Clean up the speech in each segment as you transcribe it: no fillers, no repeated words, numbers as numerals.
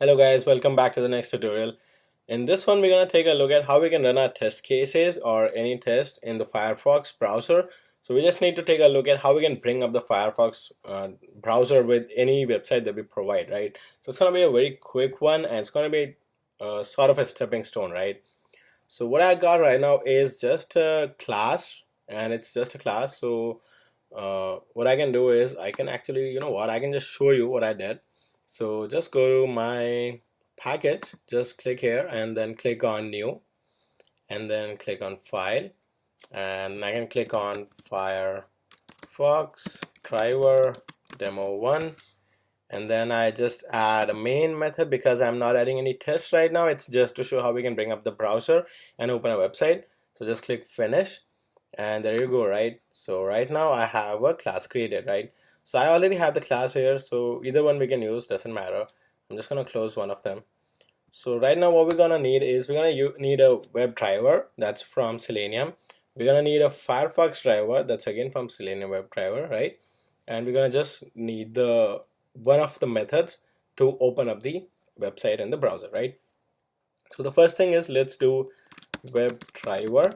Hello guys, welcome back to the next tutorial. In this one, we're going to take a look at how we can run our test cases or any test in the Firefox browser. So we just need to take a look at how we can bring up the Firefox browser with any website that we provide, right? So it's going to be a very quick one and it's going to be sort of a stepping stone, right? So what I got right now is just a class, and it's just a class. So what I can do is I can actually, I can just show you what I did. So just go to my package, just click here and then click on new and then click on file, and I can click on Firefox driver demo 1, and then I just add a main method because I'm not adding any tests right now. It's just to show how we can bring up the browser and open a website. So just click finish and there you go, right? So right now I have a class created, right? So I already have the class here, so either one we can use, doesn't matter. I'm just gonna close one of them. So right now what we're gonna need is we're gonna need a web driver that's from Selenium. We're gonna need a Firefox driver that's again from Selenium web driver, right? And we're gonna just need the one of the methods to open up the website in the browser, right? So the first thing is let's do web driver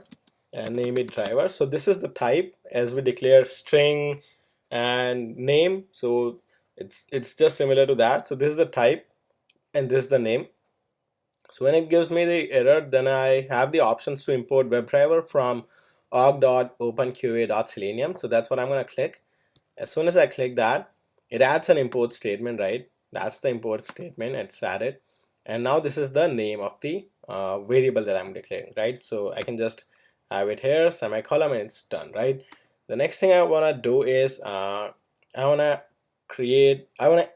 and name it driver. So this is the type, as we declare string and name, so it's just similar to that. So this is the type and this is the name. So when it gives me the error, then I have the options to import WebDriver from org.openqa.selenium. So that's what I'm going to click. As soon as I click that, it adds an import statement, right? That's the import statement, it's added. And now this is the name of the variable that I'm declaring, right? So I can just have it here, semicolon, and it's done, right? The next thing I want to do is I want to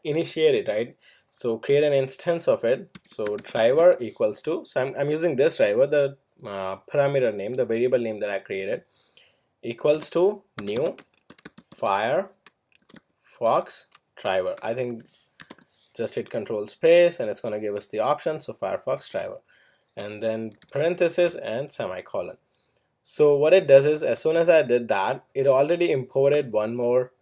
initiate it, right? So create an instance of it. So driver equals to, so I'm using this driver, the parameter name, the variable name that I created, equals to new Firefox driver. I think just hit control space and it's going to give us the option. So Firefox driver, and then parenthesis and semicolon. So what it does is, as soon as I did that, it already imported one more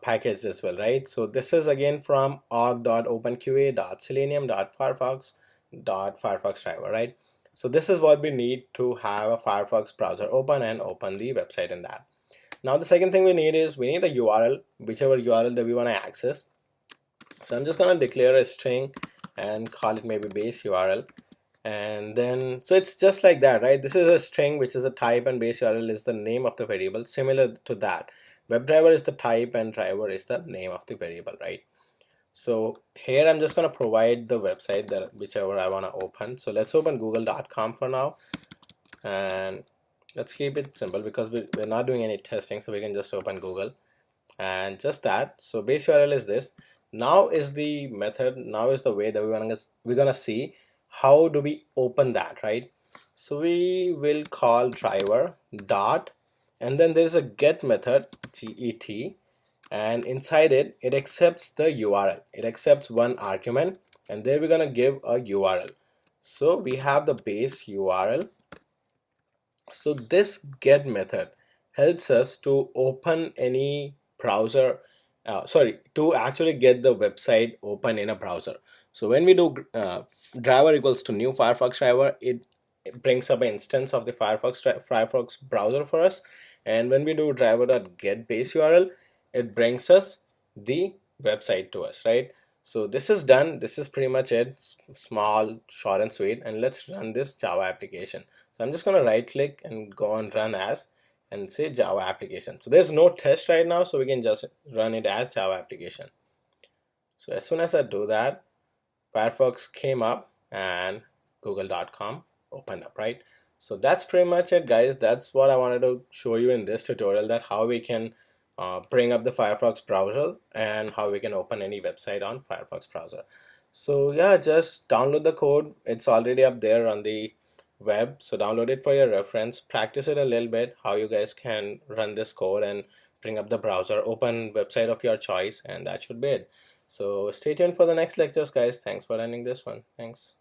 package as well, right? So this is again from org.openqa.selenium.firefox.firefox driver, right? So this is what we need to have a Firefox browser open and open the website in that. Now the second thing we need is we need a URL, whichever URL that we want to access. So I'm just going to declare a string and call it maybe base URL. And then, so it's just like that, right? This is a string, which is a type, and base URL is the name of the variable, similar to that. WebDriver is the type and driver is the name of the variable, right? So here I'm just going to provide the website that whichever I want to open. So let's open google.com for now, and let's keep it simple because we're not doing any testing, so we can just open Google and just that. So base URL is this. Now is the method, now is the way that we're gonna see how do we open that, right? So we will call driver dot, and then there is a get method, get, and inside it accepts the URL. It accepts one argument, and there we're gonna give a URL. So we have the base URL. So this get method helps us to open any browser, to actually get the website open in a browser. So when we do driver equals to new Firefox driver, it brings up an instance of the Firefox browser for us. And when we do driver.get base URL, it brings us the website to us, right? So this is done. This is pretty much it. Small, short and sweet. And let's run this Java application. So I'm just going to right click and go on run as and say Java application. So there's no test right now, so we can just run it as Java application. So as soon as I do that, Firefox came up and google.com opened up, right? So that's pretty much it, guys. That's what I wanted to show you in this tutorial, that how we can bring up the Firefox browser and how we can open any website on Firefox browser. So yeah, just download the code. It's already up there on the web, so download it for your reference, practice it a little bit, how you guys can run this code and bring up the browser, open website of your choice, and that should be it. So stay tuned for the next lectures, guys. Thanks for learning this one. Thanks.